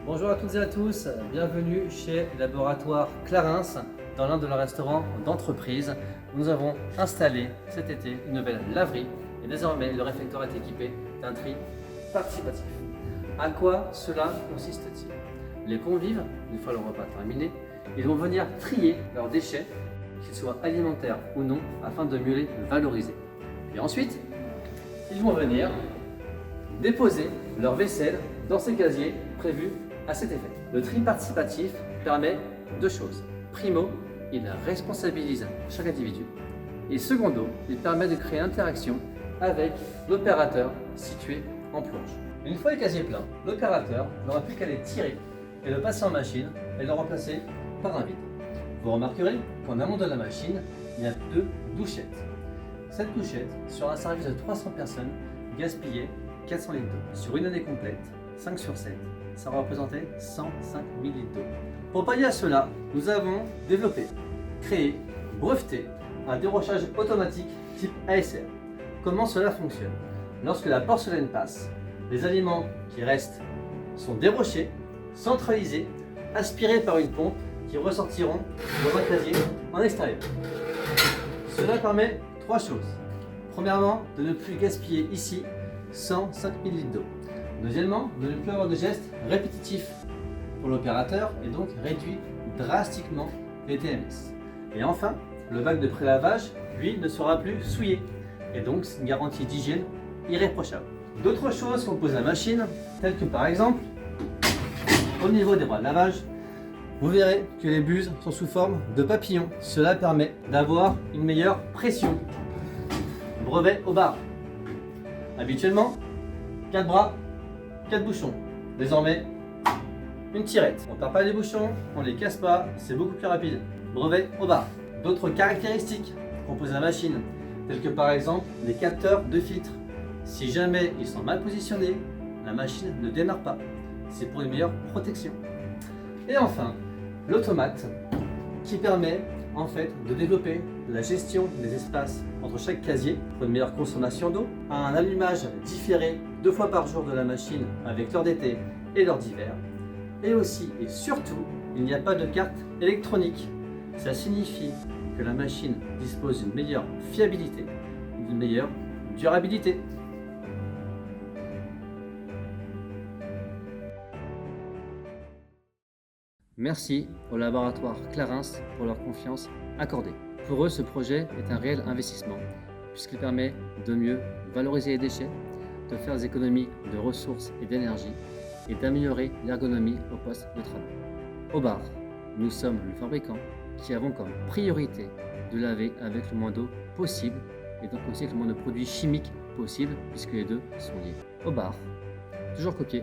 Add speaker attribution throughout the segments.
Speaker 1: Bonjour à toutes et à tous, bienvenue chez Laboratoire Clarins dans l'un de leurs restaurants d'entreprise. Nous avons installé cet été une nouvelle laverie et désormais le réfectoire est équipé d'un tri participatif. À quoi cela consiste-t-il? Les convives, une fois le repas terminé, ils vont venir trier leurs déchets, qu'ils soient alimentaires ou non, afin de mieux les valoriser. Puis ensuite, ils vont venir déposer leur vaisselle dans ces casiers prévus à cet effet. Le tri participatif permet deux choses. Primo, il responsabilise chaque individu. Et secondo, il permet de créer une interaction avec l'opérateur situé en plonge. Une fois les casiers pleins, l'opérateur n'aura plus qu'à les tirer et le passer en machine et le remplacer par un vide. Vous remarquerez qu'en amont de la machine, il y a deux douchettes. Cette douchette, sur un service de 300 personnes, gaspillait 400 litres d'eau. Sur une année complète, 5 sur 7, ça représentait 105 000 litres d'eau. Pour pallier à cela, nous avons développé, créé, breveté un dérochage automatique type ASR. Comment cela fonctionne? Lorsque la porcelaine passe, les aliments qui restent sont dérochés, centralisés, aspirés par une pompe qui ressortiront dans un casier en extérieur. Cela permet trois choses. Premièrement, de ne plus gaspiller ici 105 000 litres d'eau. Deuxièmement, de ne plus avoir de gestes répétitifs pour l'opérateur et donc réduit drastiquement les TMS. Et enfin, le bac de prélavage, lui, ne sera plus souillé. Et donc, c'est une garantie d'hygiène irréprochable. D'autres choses composent la machine, telles que par exemple, au niveau des bras de lavage, vous verrez que les buses sont sous forme de papillons. Cela permet d'avoir une meilleure pression. Brevet au bar. Habituellement, 4 bras, 4 bouchons. Désormais, une tirette. On ne perd pas les bouchons, on ne les casse pas, c'est beaucoup plus rapide. Brevet au bar. D'autres caractéristiques composent la machine, telles que par exemple les capteurs de filtre. Si jamais ils sont mal positionnés, la machine ne démarre pas. C'est pour une meilleure protection. Et enfin, l'automate qui permet en fait de développer la gestion des espaces entre chaque casier pour une meilleure consommation d'eau, un allumage différé 2 fois par jour de la machine avec l'heure d'été et l'heure d'hiver. Et aussi et surtout, il n'y a pas de carte électronique. Ça signifie que la machine dispose d'une meilleure fiabilité, d'une meilleure durabilité. Merci au laboratoire Clarins pour leur confiance accordée. Pour eux, ce projet est un réel investissement puisqu'il permet de mieux valoriser les déchets, de faire des économies de ressources et d'énergie et d'améliorer l'ergonomie au poste de travail. Au bar, nous sommes le fabricant qui avons comme priorité de laver avec le moins d'eau possible et donc aussi avec le moins de produits chimiques possible puisque les deux sont liés. Au bar, toujours copié,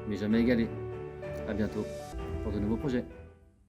Speaker 1: mais jamais égalé. À bientôt pour de nouveaux projets.